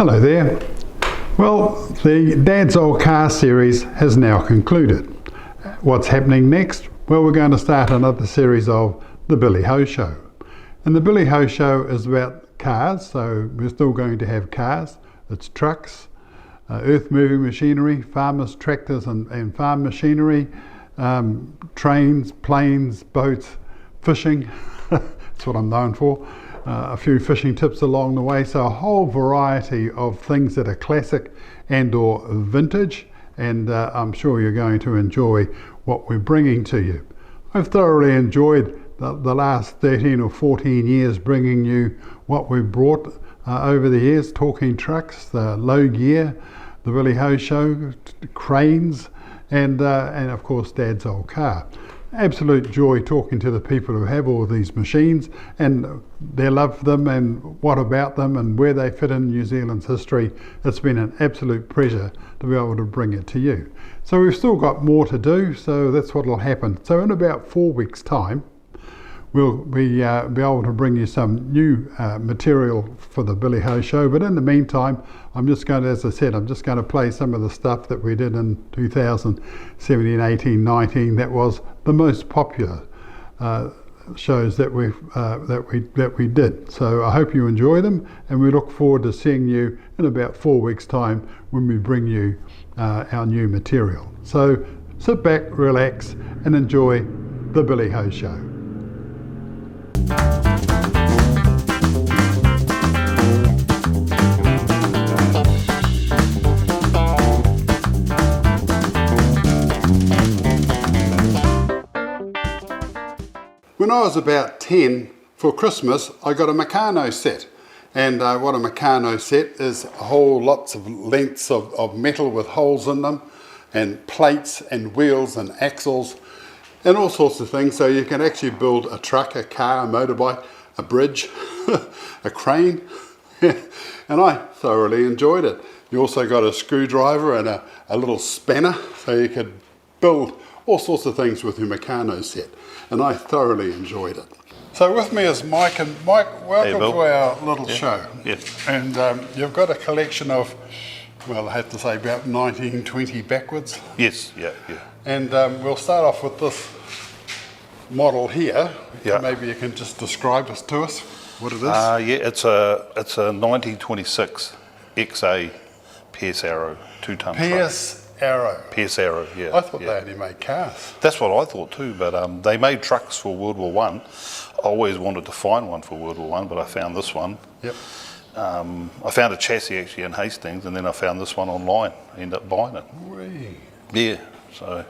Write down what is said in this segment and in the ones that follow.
Hello there. Well, the Dad's Old Car series has now concluded. What's happening next? Well, we're going to start another series of the Billy Ho Show. And the Billy Ho Show is about cars, so we're still going to have cars. It's trucks, earth-moving machinery, farmers, tractors and farm machinery, trains, planes, boats, fishing. That's what I'm known for. A few fishing tips along the way, so a whole variety of things that are classic and or vintage, and I'm sure you're going to enjoy what we're bringing to you. I've thoroughly enjoyed the last 13 or 14 years bringing you what we've brought over the years, talking trucks, the low gear, the Billy Ho Show, cranes, and of course Dad's Old Car. Absolute joy talking to the people who have all these machines and their love for them and what about them and where they fit in New Zealand's history. It's been an absolute pleasure to be able to bring it to you. So we've still got more to do, so that's what will happen. So in about 4 weeks' time, we'll be able to bring you some new material for the Billy Ho Show, but in the meantime, I'm just going to, as I said, I'm just going to play some of the stuff that we did in 2017, 18, 19. That was the most popular shows that we did. So I hope you enjoy them, and we look forward to seeing you in about 4 weeks' time when we bring you our new material. So sit back, relax, and enjoy the Billy Ho Show. When I was about 10, for Christmas, I got a Meccano set. And what a Meccano set is lots of lengths of metal with holes in them, and plates and wheels and axles and all sorts of things. So you can actually build a truck, a car, a motorbike, a bridge, a crane. And I thoroughly enjoyed it. You also got a screwdriver and a little spanner, so you could build all sorts of things with your Meccano set. And I thoroughly enjoyed it. So with me is Mike, and Mike, welcome to our little show. Yes. And you've got a collection of, well, I have to say about 1920 backwards. Yes, yeah. And we'll start off with this model here. Yeah. Maybe you can just describe this to us, what it is. Yeah, it's a 1926 XA Pierce Arrow 2-ton Pierce Arrow. Pierce Arrow, yeah. I thought they only made cars. That's what I thought too, but they made trucks for World War One. I always wanted to find one for World War One, but I found this one. Yep. I found a chassis actually in Hastings, and then I found this one online. I ended up buying it. Whee. Yeah, so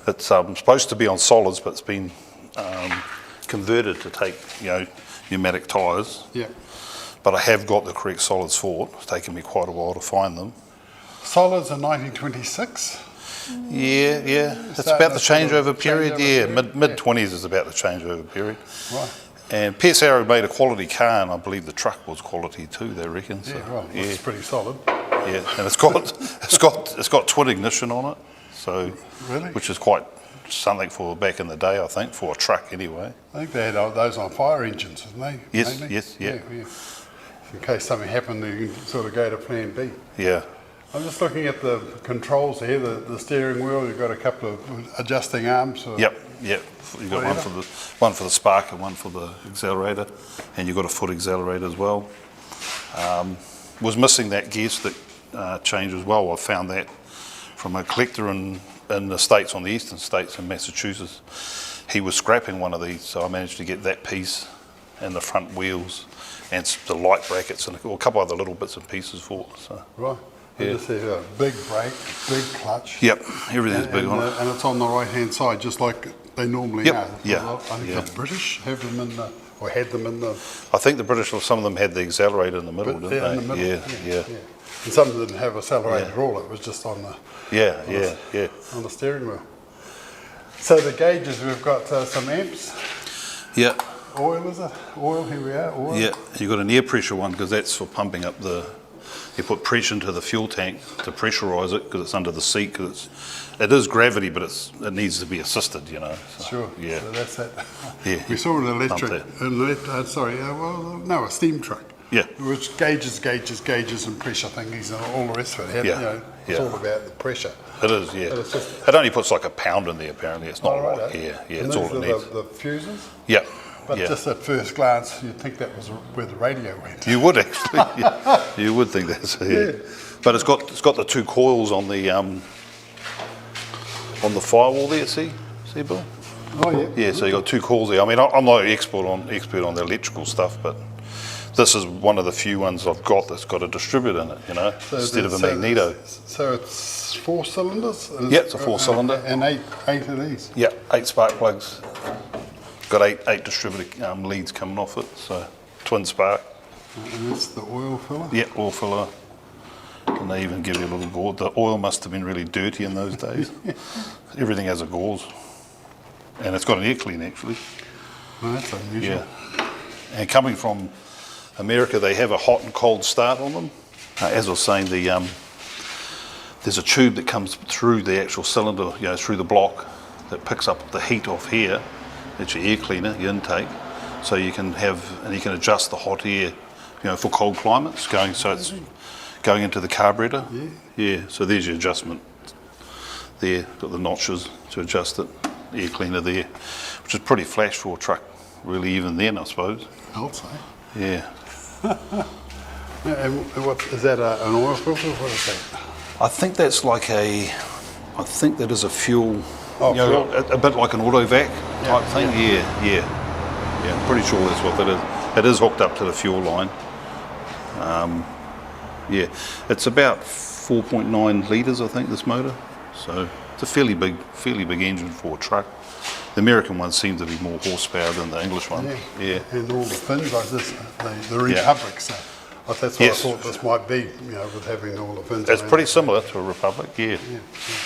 it's supposed to be on solids, but it's been converted to take, pneumatic tyres. Yeah. But I have got the correct solids for it. It's taken me quite a while to find them. Solids in 1926? Yeah. It's about the changeover period. Yeah, mid-20s is about the changeover period. Right. And Pierce Arrow made a quality car, and I believe the truck was quality too, they reckon. So, Yeah, well, it's pretty solid. Yeah, and it's got twin ignition on it, so Really? which is quite something for back in the day, I think, for a truck anyway. I think they had those on fire engines, didn't they? Yes, mainly? yes, yeah. In case something happened, you can sort of go to plan B. Yeah. I'm just looking at the controls here, the steering wheel. You've got a couple of adjusting arms. Yep. You've got one for the spark and one for the accelerator, and you've got a foot accelerator as well. Was missing that gear stick change as well. I found that from a collector in the States, on the eastern states in Massachusetts. He was scrapping one of these, so I managed to get that piece and the front wheels and the light brackets and a couple other little bits and pieces for it. So. Right. Yeah. Just a big brake, big clutch. Yep, everything's big on it. And it's on the right-hand side, just like they normally are. Yeah. I think the British have them in the, or had them in the... I think the British, some of them had the accelerator in the middle, didn't they? In the middle. Yeah. And some didn't have accelerator at all. It was just on the... Yeah. On the steering wheel. So the gauges, we've got some amps. Yeah. Oil, is it? Oil, here we are, oil. Yeah, you've got an air pressure one because that's for pumping up you put pressure into the fuel tank to pressurise it because it's under the seat, because it is gravity, but it needs to be assisted, So, Sure. Yeah. So that's that. Yeah. We saw an electric, Pump a steam truck. Yeah. Which gauges and pressure thingies and all the rest of it. Yeah. You know, it's all about the pressure. It is, yeah. But it's just, It only puts like a pound in there, apparently. It's not a lot. right, Yeah, and it's all it these needs. are the fuses. Yeah. But yeah. just at first glance, you'd think that was where the radio went. You would actually. Yeah. You would think that's yeah. But it's got the 2 coils on the firewall there. See, Bill? Oh yeah. Yeah. So you got 2 coils there. I mean, I'm not an expert on the electrical stuff, but this is one of the few ones I've got that's got a distributor in it. You know, So instead of a magneto. So it's 4 cylinders. Yeah, it's a 4-cylinder. And eight of these. Yeah, 8 spark plugs. Got eight distributor leads coming off it. So twin spark. And that's the oil filler. Yeah, oil filler. And they even give you a little gauze. The oil must have been really dirty in those days. Everything has a gauze. And it's got an air clean actually. Oh, that's unusual. Yeah. And coming from America, they have a hot and cold start on them. As I was saying, there's a tube that comes through the actual cylinder, you know, through the block, that picks up the heat off here. It's your air cleaner, your intake. So you can adjust the hot air, you know, for cold climates so it's going into the carburetor. Yeah. So there's your adjustment there. Got the notches to adjust it. Air cleaner there, which is pretty flash for a truck, really, even then, I suppose. I'll say. Yeah. And what is that? An oil filter? What is that? I think that's like I think that is a fuel. Oh, you know, fuel. a bit like an autovac type thing. Yeah. I'm pretty sure that's what that is. It is hooked up to the fuel line. Yeah, it's about 4.9 litres, I think, this motor. So it's a fairly big engine for a truck. The American ones seem to be more horsepower than the English ones. Yeah. And all the fins like this, the Republic. So that's what I thought this might be. You know, with having all the fins. It's pretty similar to a Republic. Yeah.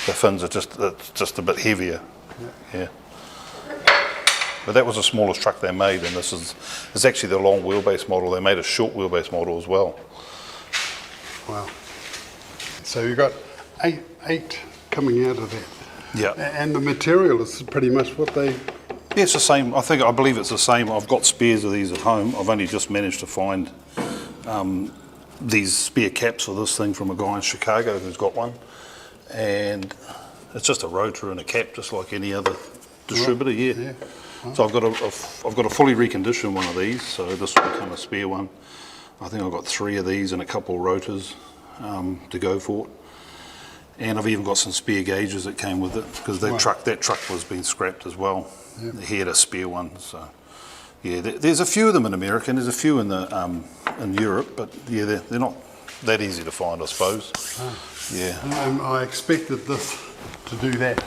The fins are just a bit heavier. Yeah. But that was the smallest truck they made, and this is actually the long wheelbase model. They made a short wheelbase model as well. Wow. So you've got eight coming out of that. Yeah. And the material is pretty much what they... Yeah, it's the same. I believe it's the same. I've got spares of these at home. I've only just managed to find these spare caps for this thing from a guy in Chicago who's got one. And it's just a rotor and a cap, just like any other distributor, yeah. So I've got a fully reconditioned one of these, so this will become a spare one. I think I've got 3 of these and a couple of rotors to go for it. And I've even got some spare gauges that came with it, because that truck was being scrapped as well. He had a spare one, so yeah. There's a few of them in America, and there's a few in Europe, but yeah, they're not that easy to find, I suppose. Yeah. I expected this to do that,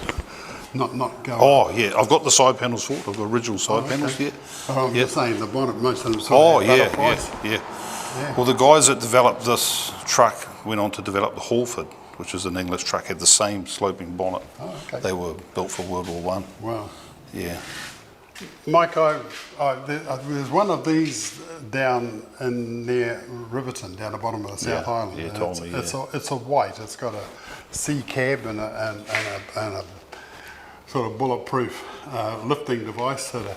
not go. Oh yeah, I've got the side panels for it. I've got original side panels here. Oh, I'm just saying the bonnet, most of them. Yeah. Well, the guys that developed this truck went on to develop the Halford, which is an English truck, had the same sloping bonnet. Oh, okay. They were built for World War One. Wow. Yeah. Mike, there's one of these down in near Riverton, down the bottom of the South Island. Yeah, told me. It's a white. It's got a C cab and a sort of bulletproof lifting device. So the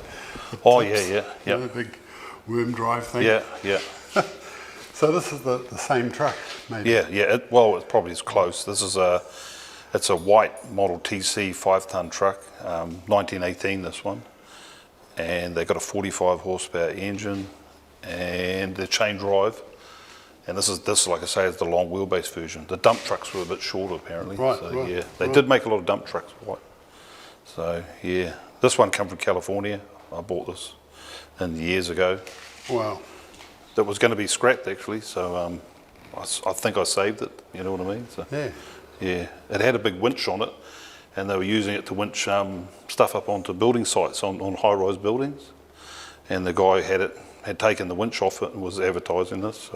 big worm drive thing. Yeah. So this is the same truck, maybe. Yeah. It probably is close. It's a white Model TC 5-ton truck, 1918. This one. And they've got a 45 horsepower engine, and they're chain drive. And this is like I say, is the long wheelbase version. The dump trucks were a bit shorter apparently. They did make a lot of dump trucks white. So yeah, this one come from California. I bought this years ago. Wow. That was going to be scrapped actually. So I think I saved it. You know what I mean? So, yeah. It had a big winch on it, and they were using it to winch stuff up onto building sites on high-rise buildings. And the guy had taken the winch off it and was advertising this.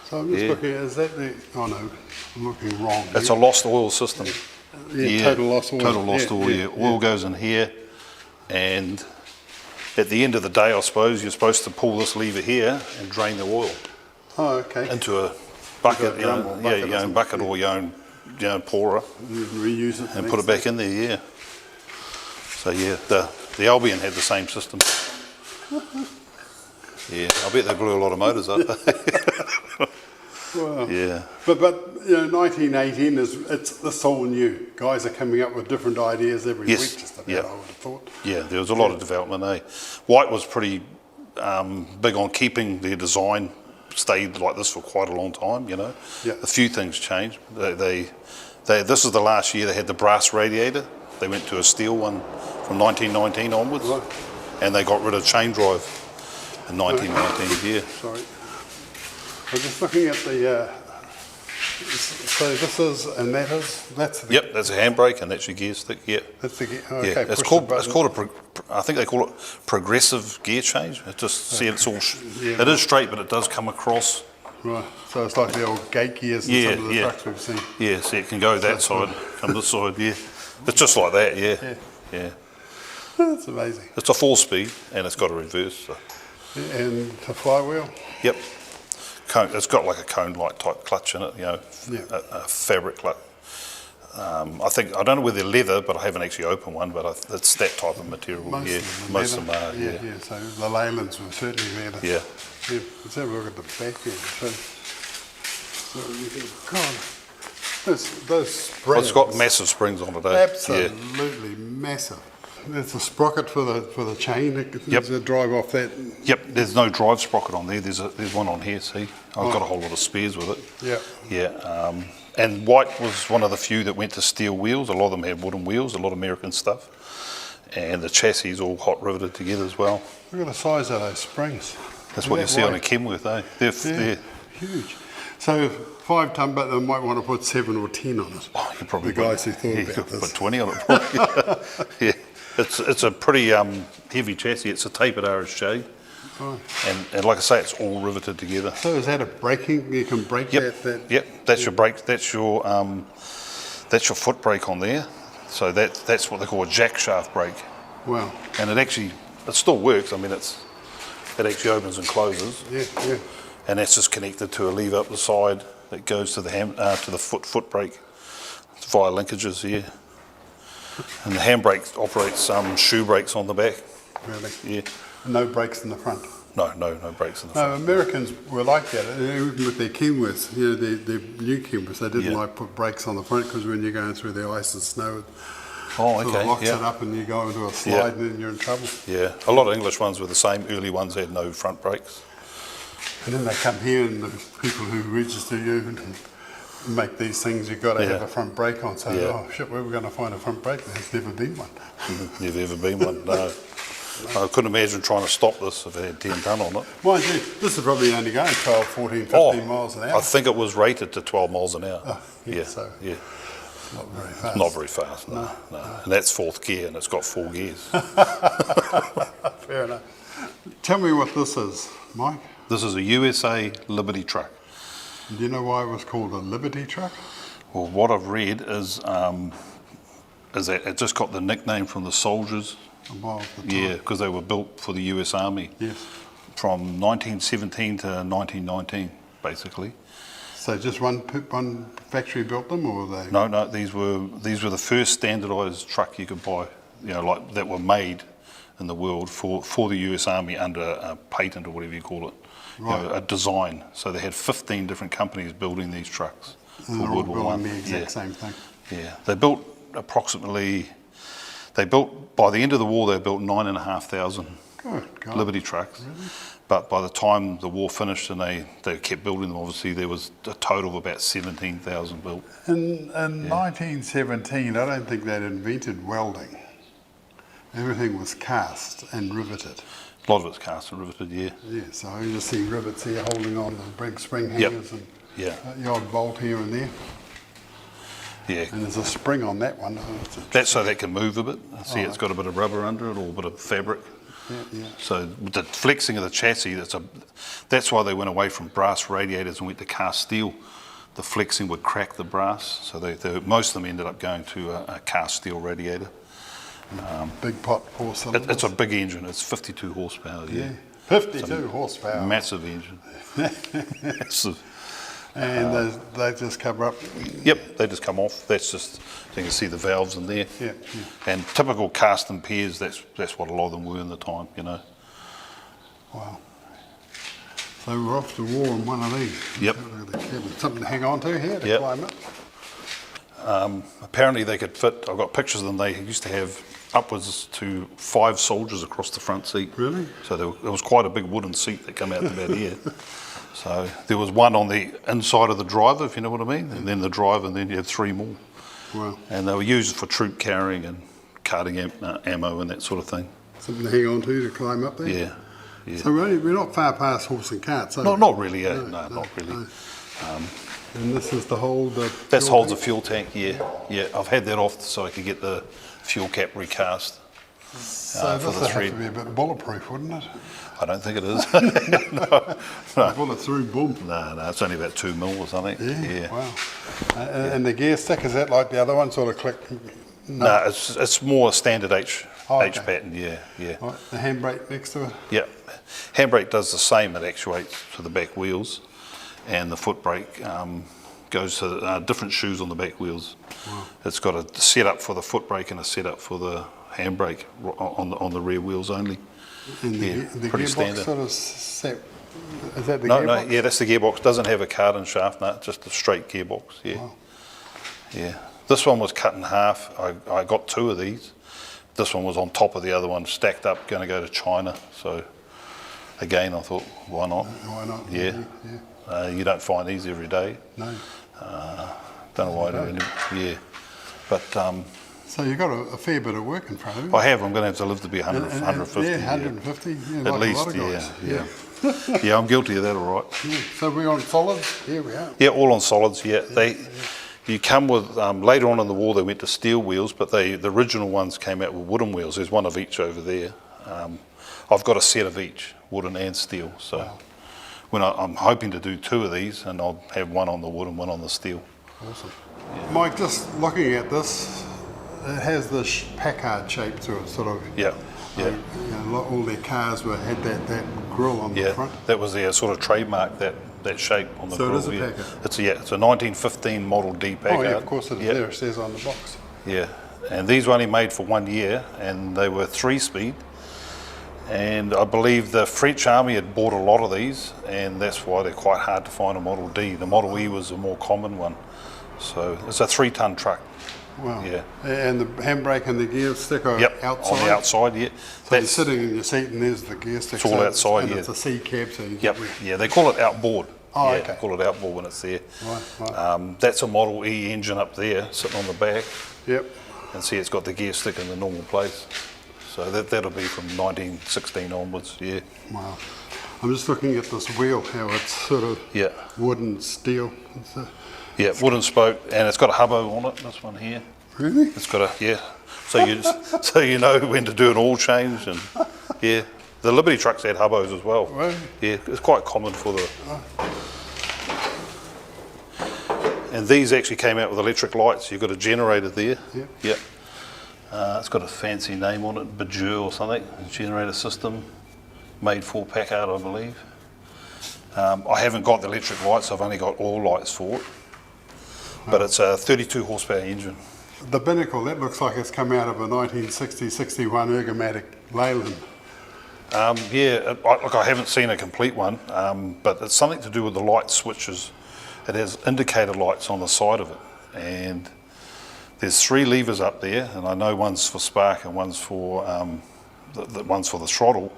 So I'm just looking at, is that the, oh no, I'm looking wrong. It's a lost oil system. Total lost oil. Total lost oil, yeah. Oil goes in here, and at the end of the day, I suppose, you're supposed to pull this lever here and drain the oil. Oh, okay. Into a bucket, your own bucket or your own pourer. Reuse it. And put it back in there, yeah. So yeah, the Albion had the same system. Yeah, I bet they blew a lot of motors up. Well, Yeah. But 1918 it's all new. Guys are coming up with different ideas every Yes, week. Just about, yeah. I would have thought. Yeah, there was a lot of development, eh? White was pretty big on keeping their design stayed like this for quite a long time, Yeah. A few things changed. This is the last year they had the brass radiator. They went to a steel one from 1919 onwards. Right. And they got rid of chain drive in 1919, yeah. Sorry. I'm just looking at the. So this is, and that's the. Yep, that's a handbrake and that's your gear stick, yeah. That's the. Yeah, Okay. it's called I think they call it progressive gear change. It just see it's all Yeah. it is straight, but it does come across. Right. So it's like the old gate gears in Yeah, some of the yeah. trucks we've seen. Yeah, see it can go that side, come this side, yeah. It's just like that, yeah. Yeah. That's amazing. It's a 4-speed and it's got a reverse. So. And the flywheel. Yep. It's got like a cone-like type clutch in it, Yeah. a fabric clutch. I don't know whether they're leather, but I haven't actually opened one, but it's that type of material. Most of them are, yeah. So the Leylands were certainly leather. Yeah. Yeah. Let's have a look at the back end. So you can, God, those springs. Well, it's got massive springs on it, eh? Absolutely massive. There's a sprocket for the chain that Yep. to drive off that. Yep, there's no drive sprocket on there. There's one on here, see? I've got a whole lot of spares with it. Yeah. Yeah, and White was one of the few that went to steel wheels. A lot of them had wooden wheels, a lot of American stuff. And the chassis is all hot riveted together as well. Look at the size of those springs. That's what you see on a Kenworth, eh? They're Huge. So 5 ton, but they might want to put 7 or 10 on it. Oh, you probably The guys who thought you about could this. put 20 on it, probably. Yeah, it's a pretty heavy chassis. It's a tapered RSJ, Right. and like I say, it's all riveted together. So is that a braking? You can brake that? Yep, that's your brake. That's your foot brake on there. So that's what they call a jack shaft brake, Wow. and it still works. I mean, it actually opens and closes, Yeah. and that's just connected to a lever up the side that goes to the foot brake via linkages here. And the handbrake operates shoe brakes on the back. Really? Yeah. No brakes in the front. No brakes in the No, front. Americans were like that. Even with their Kenworths, their new Kenworths, they didn't like put brakes on the front because when you're going through the ice and snow, Oh, it okay. locks Yeah. it up and you go into a slide and then you're in trouble. Yeah. A lot of English ones were the same. Early ones had no front brakes. And then they come here and the people who register you and make these things, you've got to have a front brake on. So, oh shit, where are we going to find a front brake? There's never been one. Never ever been one. No. I couldn't imagine trying to stop this if it had 10 tonne on it. Mind you, this is probably only going 12, 14, 15 miles an hour. I think it was rated to 12 miles an hour. Oh, yeah, so yeah. not very fast. Not very fast, no. And that's 4th gear and it's got 4 gears. Fair enough. Tell me what this is, Mike. This is a USA Liberty truck. Do you know why it was called a Liberty truck? Well, what I've read is that it just got the nickname from the soldiers. Yeah, because they were built for the US Army. Yes. From 1917 to 1919, basically. So just one factory built them, or were they? No, these were the first standardised truck you could buy, like that were made in the world for the US Army under a patent or whatever you call it, Right. a design. So they had 15 different companies building these trucks And for they're all World War building One. the exact same thing. Yeah, they built by the end of the war, they built 9,500 Good God. Liberty trucks. Really? But by the time the war finished and they kept building them, obviously there was a total of about 17,000 built. In 1917, I don't think they'd invented welding. Everything was cast and riveted. A lot of it's cast and riveted, yeah. Yeah, so you just see rivets here holding on to big spring hangers and the odd bolt here and there. Yeah. And there's a spring on that one. That's so that can move a bit. See, it's got a bit of rubber under it or a bit of fabric. Yeah. So with the flexing of the chassis, that's why they went away from brass radiators and went to cast steel. The flexing would crack the brass, so most of them ended up going to a cast steel radiator. Big pot, 4 cylinders. It's a big engine. It's 52 horsepower. Yeah, 52 horsepower. massive engine. Massive. And they just cover up. Yep, they just come off. That's just, you can see the valves in there. Yeah. And typical cast and pairs, that's what a lot of them were in the time, Wow. So we're off to war in one of these. Yep. Something to hang on to here to Yep. climb up. Apparently they could fit, I've got pictures of them, they used to have upwards to 5 soldiers across the front seat. Really? So there was quite a big wooden seat that came out about here. So there was one on the inside of the driver, if you know what I mean, and then the driver, and then you had 3 more. Wow. And they were used for troop carrying and carting ammo and that sort of thing. Something to hang on to climb up there? Yeah. Yeah. So we're not far past horse and cart, so... Not really, no, not really. No. And this is to hold the... That holds a fuel tank, yeah. Yeah, I've had that off so I could get the fuel cap recast. So this would have to be a bit bulletproof, wouldn't it? I don't think it is. no. Bullet-through boom. No, it's only about 2 mil or something. Yeah. Wow. And the gear stick, is that like the other one, sort of click? No, it's more a standard H pattern, yeah. Right. The handbrake next to it? Yeah. Handbrake does the same, it actuates to the back wheels, and the foot brake goes to different shoes on the back wheels. Wow. It's got a setup for the foot brake and a setup for the handbrake on the rear wheels only. And the pretty gearbox standard. sort of set, is that the No, gearbox? yeah, that's the gearbox. Doesn't have a card shaft, no, just a straight gearbox, yeah. Wow. Yeah. This one was cut in half. I got 2 of these. This one was on top of the other one, stacked up, going to go to China. So, again, I thought, why not? Why not? Yeah. You don't find these every day. No. Don't know why I do anymore. Yeah. But So you've got a fair bit of work in front of you. I have. I'm going to have to live to be 150. Yeah, 150. Yeah, At like least, a lot of guys. yeah. Yeah, I'm guilty of that, all right. Yeah. So we're on solids? Here we are. Yeah, all on solids, yeah. You come with, later on in the war they went to steel wheels, but the original ones came out with wooden wheels. There's one of each over there. I've got a set of each, wooden and steel. So when I'm hoping to do 2 of these, and I'll have one on the wood and one on the steel. Awesome. Yeah. Mike, just looking at this, it has this Packard shape to it, sort of. Yeah. Yeah. All their cars had that grille on the front. That was their sort of trademark, that shape on the grill. So it is a Packard? It's a 1915 Model D Packard. Oh yeah, of course it is. There it says on the box. Yeah, and these were only made for 1 year, and they were 3-speed. And I believe the French Army had bought a lot of these, and that's why they're quite hard to find a Model D. The Model E was a more common one. So it's a 3-ton truck. Wow. Yeah. And the handbrake and the gear stick are outside? On the outside, yeah. So you're sitting in your seat and there's the gear stick. It's all outside, and yeah. it's a C cab, so you Yeah, they call it outboard. Oh, yeah, okay. They call it outboard when it's there. Right. That's a Model E engine up there, sitting on the back. Yep. And see, it's got the gear stick in the normal place. So that'll be from 1916 onwards, yeah. Wow. I'm just looking at this wheel, how it's sort of wood and steel. Yeah, wooden spoke, and it's got a hubbo on it, this one here. Really? It's got a, so you know when to do an oil change, and yeah. The Liberty trucks had hubbos as well. Right. Yeah, it's quite common for the... And these actually came out with electric lights. You've got a generator there. Yep. It's got a fancy name on it, Bajur or something, a generator system, made for Packard, I believe. I haven't got the electric lights, I've only got oil lights for it. But it's a 32 horsepower engine. The binnacle, that looks like it's come out of a 1960-61 ergomatic Leyland. I haven't seen a complete one, but it's something to do with the light switches. It has indicator lights on the side of it, and there's 3 levers up there, and I know one's for spark and one's for the throttle,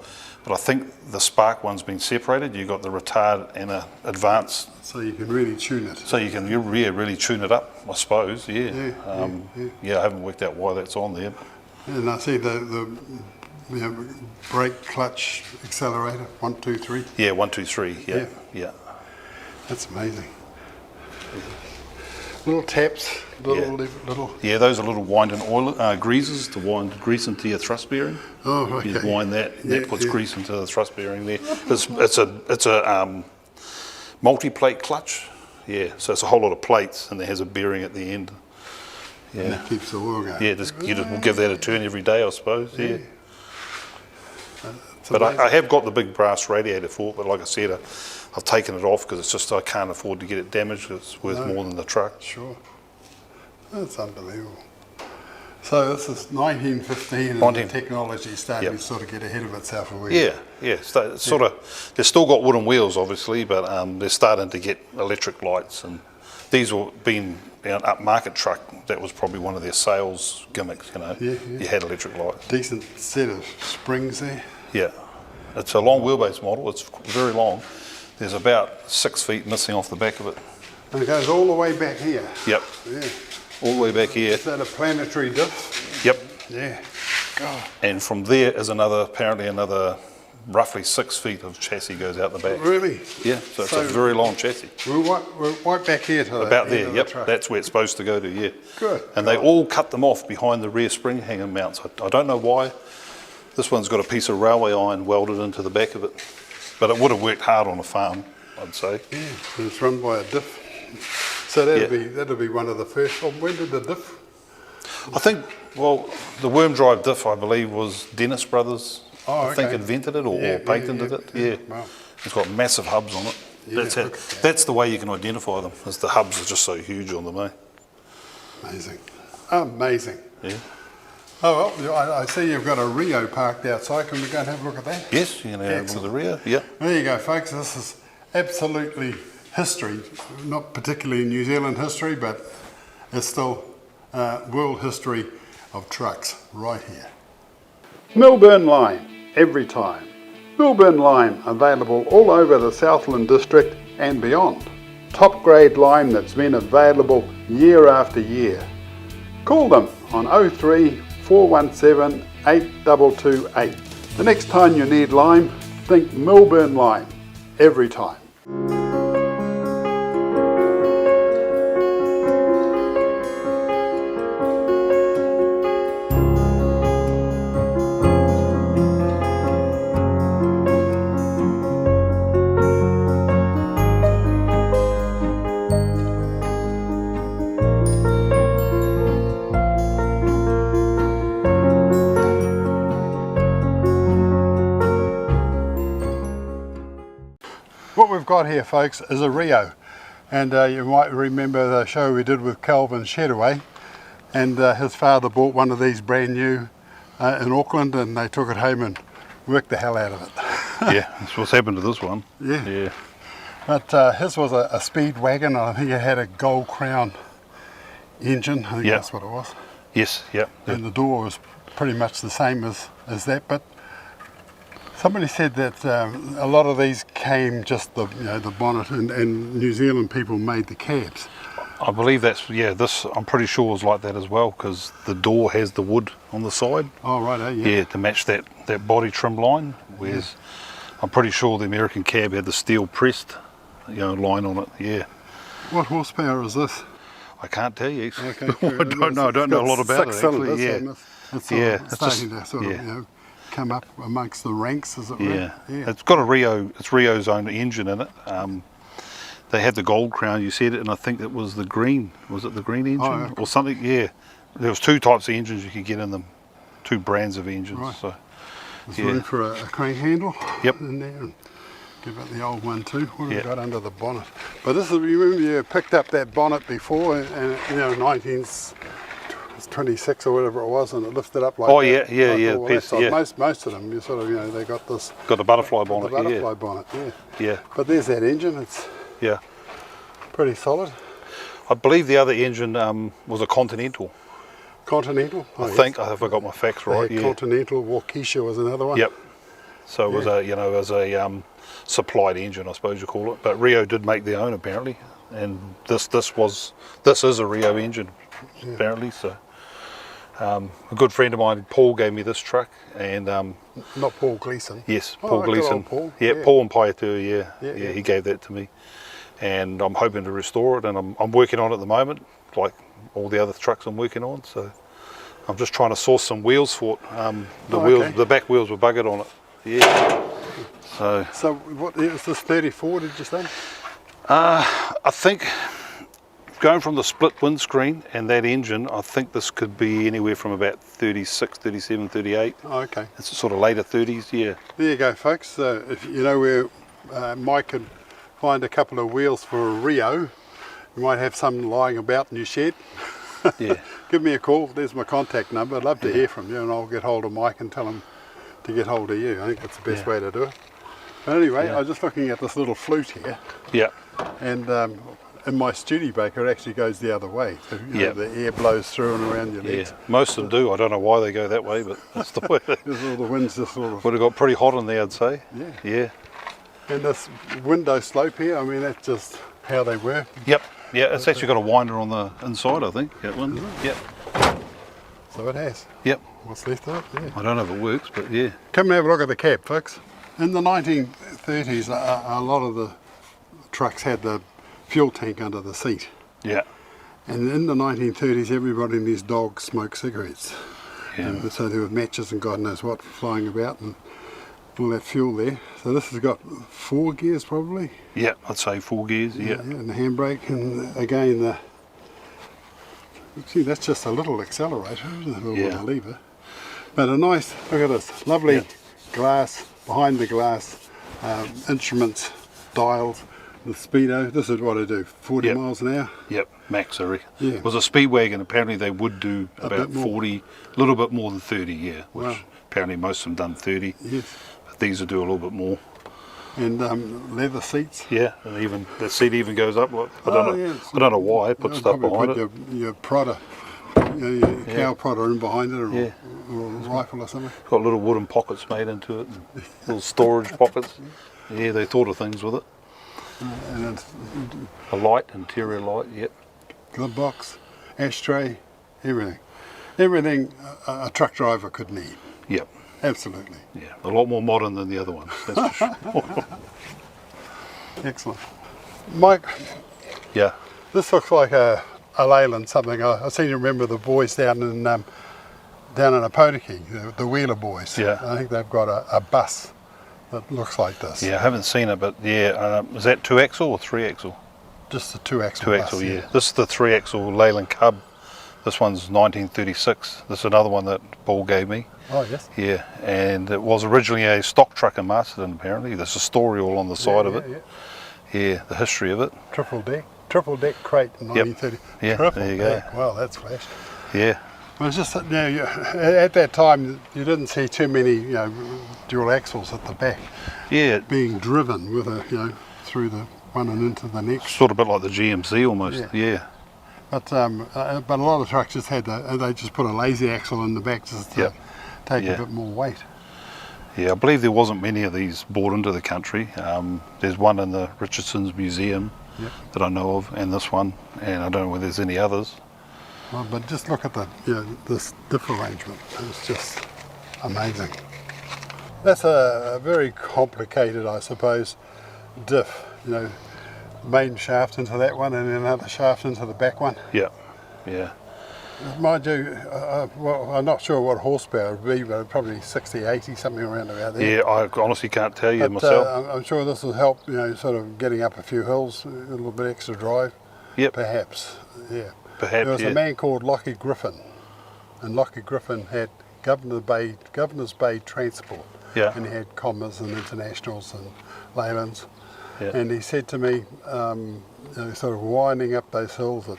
but I think the spark one's been separated. You've got the retard and an advanced. So you can really tune it. So you can really tune it up, I suppose, yeah. I haven't worked out why that's on there. And I see the brake, clutch, accelerator, 1, 2, 3. Yeah, 1, 2, 3, yeah. That's amazing. Little taps, little. Yeah, those are little winding oil greases to wind grease into your thrust bearing. Oh, okay. You wind that, and that puts grease into the thrust bearing there. It's a multi-plate clutch. Yeah, so it's a whole lot of plates, and it has a bearing at the end. Yeah, and that keeps the oil going. Yeah, you just will give that a turn every day, I suppose. Yeah. But I have got the big brass radiator for it, but like I said, I've taken it off because it's just I can't afford to get it damaged. It's worth more than the truck. Sure. That's unbelievable. So this is 1915 and 19. the technology starting Yep. to sort of get ahead of itself. Yeah, yeah. So, sort of. They've still got wooden wheels, obviously, but they're starting to get electric lights, and these were being an upmarket truck. That was probably one of their sales gimmicks. You know, Yeah, yeah. you had electric lights. Decent set of springs there. Yeah, it's a long wheelbase model. It's very long. There's about 6 feet missing off the back of it. And it goes all the way back here. Yep, Yeah. all the way back here. Is that a planetary diff? Yep. Yeah. God. And from there is apparently another roughly 6 feet of chassis goes out the back. Really? Yeah, so it's a very long chassis. We're right back here to About the there, end of yep, the truck. that's where it's supposed to go to, yeah. Good. And they all cut them off behind the rear spring hanger mounts. I don't know why. This one's got a piece of railway iron welded into the back of it. But it would have worked hard on a farm, I'd say. Yeah, and it's run by a diff. So that'll be one of the first. Well, when did the diff? I think, well, the worm drive diff, I believe, was Dennis Brothers, Oh, I think, okay. invented it or Yeah, patented it. Yeah. Wow. It's got massive hubs on it. Yeah, That's the way you can identify them, is the hubs are just so huge on them, eh? Amazing. Amazing. Yeah. Oh, well, I see you've got a Rio parked outside. Can we go and have a look at that? Yes, you know, with Excellent. the rear, yeah. There you go, folks. This is absolutely history. Not particularly New Zealand history, but it's still world history of trucks right here. Melbourne Lime, every time. Melbourne Lime, available all over the Southland district and beyond. Top grade lime that's been available year after year. Call them on 03 417 8228. The next time you need lime, think Melbourne Lime, every time. What we've got here, folks, is a Rio, and you might remember the show we did with Calvin Shedaway, and his father bought one of these brand new in Auckland, and they took it home and worked the hell out of it. Yeah, that's what's happened to this one. Yeah. Yeah. But his was a Speed Wagon, and I think it had a Gold Crown engine. I think Yeah. that's what it was. Yes, yeah. And the door was pretty much the same as that, but somebody said that a lot of these came just the bonnet, and New Zealand people made the cabs. I believe that's, yeah, this I'm pretty sure was like that as well, because the door has the wood on the side. Oh right, yeah. Yeah, to match that body trim line, whereas I'm pretty sure the American cab had the steel pressed, line on it, yeah. What horsepower is this? I can't tell you. Okay, I don't know a lot about it, actually, yeah. It's Yeah, it's it's starting just- to sort of yeah. come up amongst the ranks, is it? Yeah. Yeah. It's got it's Rio's own engine in it. They had the Gold Crown, you said it, and I think it was the green. Was it the green engine Oh, yeah. or something? Yeah. There was two types of engines you could get in them, two brands of engines. Right. So There's yeah. room for a crank handle Yep. in there. And give it the old one too. What have we Yeah. got under the bonnet? But this is, remember you picked up that bonnet before, and 1926 or whatever it was, and it lifted up like Oh, that. yeah, Like yeah, all that piece, side. yeah. Most of them, you sort of, they got this got the butterfly the bonnet. butterfly bonnet, yeah. Yeah. But there's that engine, it's Yeah. pretty solid. I believe the other engine was a Continental. Continental? I think, if I got my facts right. They had Yeah. Continental, Waukesha was another one. Yep. So it was as a supplied engine, I suppose you call it. But Rio did make their own apparently, and this is a Rio engine apparently. So a good friend of mine, Paul, gave me this truck, and Not Paul Gleason. yes, Oh, Paul good old Gleason. Paul. Yeah, Yeah. Paul and Paiatua. Yeah, Yeah. he gave that to me, and I'm hoping to restore it, and I'm working on it at the moment, like all the other trucks I'm working on. So I'm just trying to source some wheels for it. Okay. The back wheels were buggered on it. Yeah. So what is this 34, did you say? I think going from the split windscreen and that engine, I think this could be anywhere from about 36, 37, 38. Oh, okay. It's sort of later 30s, yeah. There you go, folks. If you know where Mike could find a couple of wheels for a Rio, you might have some lying about in your shed. Yeah. Give me a call. There's my contact number. I'd love to hear from you, and I'll get hold of Mike and tell him to get hold of you. I think that's the best way to do it. But anyway, I was just looking at this little flute here, Yeah. and in my Studebaker it actually goes the other way. So, you know, the air blows through and around your legs. Yeah. Most of them do. I don't know why they go that way, but that's the way. There's all the winds just sort of... Would have got pretty hot in there, I'd say. Yeah. Yeah. And this window slope here, I mean, that's just how they work. Yep. Yeah, it's actually got a winder on the inside, I think. That one. Yep. So it has. Yep. What's left of it? Yeah. I don't know if it works, but yeah. Come and have a look at the cab, folks. In the 1930s, a lot of the trucks had the fuel tank under the seat. Yeah. And in the 1930s, everybody and his dog smoked cigarettes. Yeah. And so there were matches and God knows what flying about and all that fuel there. So this has got 4 gears probably. Yeah, I'd say 4 gears. Yeah. And the handbrake, and again see, that's just a little accelerator, isn't it? A little lever. But a nice, look at this, lovely glass, behind the glass, instruments, dials, the speedo. This is what I do, 40 miles an hour. Yep, max, I reckon. Yeah. It was a Speed Wagon, apparently they would do about 40, a little bit more than 30, yeah. Which apparently most of them done 30. Yes. But these will do a little bit more. And leather seats. Yeah, and even the seat even goes up. Like, I don't know why it puts stuff behind it. Your prodder, your cow prodder in behind it, or a rifle or something. Got little wooden pockets made into it, and little storage pockets. Yeah, they thought of things with it. And it's A light, interior light, yep. glove box, ashtray, everything. Everything a truck driver could need. Yep. Absolutely. Yeah, a lot more modern than the other ones, that's for sure. Excellent. Mike, Yeah. this looks like a Leyland something. I seem to remember the boys down in Apotiki, the Wheeler boys. Yeah. I think they've got a bus that looks like this. Yeah, I haven't seen it, but yeah, is that 2-axle or 3-axle? Just the 2-axle 2-axle, bus, yeah. This is the 3-axle Leyland Cub. This one's 1936. This is another one that Paul gave me. Oh, yes. Yeah, and it was originally a stock truck in Masterton, apparently. There's a story all on the side of it. Yeah, the history of it. Triple deck crate in 1930. Yeah, Triple there you deck. go. Wow, that's flashed. Yeah. Well, it's just that, at that time you didn't see too many dual axles at the back. Yeah. Being driven with through the one and into the next. Sort of a bit like the GMC almost. Yeah. But a lot of trucks just had they just put a lazy axle in the back just to take a bit more weight. Yeah, I believe there wasn't many of these brought into the country. There's one in the Richardson's Museum that I know of, and this one, and I don't know whether there's any others. Well, but just look at this diff arrangement. It's just amazing. That's a very complicated, I suppose, diff. Main shaft into that one and then another shaft into the back one. Yeah, yeah. Mind you, well, I'm not sure what horsepower it would be, but probably 60, 80, something around about there. Yeah, I honestly can't tell you myself. I'm sure this will help, sort of getting up a few hills, a little bit extra drive. Yep. Perhaps, yeah. Perhaps, there was a man called Lockie Griffin, and Lockie Griffin had Governor's Bay Transport. Yeah. And he had commas and internationals and Leylands. Yeah. And he said to me, sort of winding up those hills at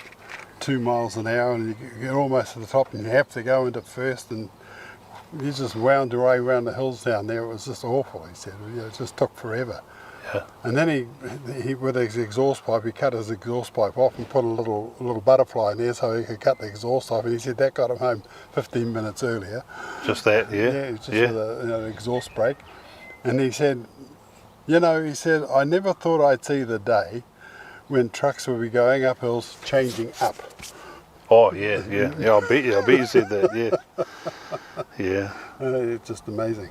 2 miles an hour, and you get almost to the top, and you have to go into first, and you just wound your way around the hills down there. It was just awful. He said, it just took forever. Yeah. And then he with his exhaust pipe, he cut his exhaust pipe off and put a little butterfly in there so he could cut the exhaust off. And he said that got him home 15 minutes earlier. Just that, yeah. Yeah, just with an exhaust brake. And he said, he said, I never thought I'd see the day when trucks would be going up hills changing up. Oh, yeah. I bet you said that, yeah. Yeah. It's just amazing.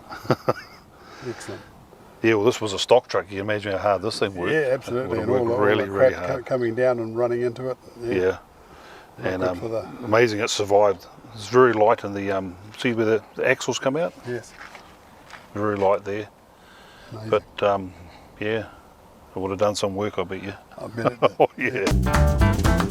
Excellent. Yeah, well, this was a stock truck. You can imagine how hard this thing worked. Yeah, absolutely. It And would all have the worked really crap hard. coming down and running into it. Yeah. And good for the- amazing it survived. It's very light in the, see where the axles come out? Yes. Very light there. Amazing. But, yeah, it would have done some work, I bet you. I bet it did. Oh, yeah.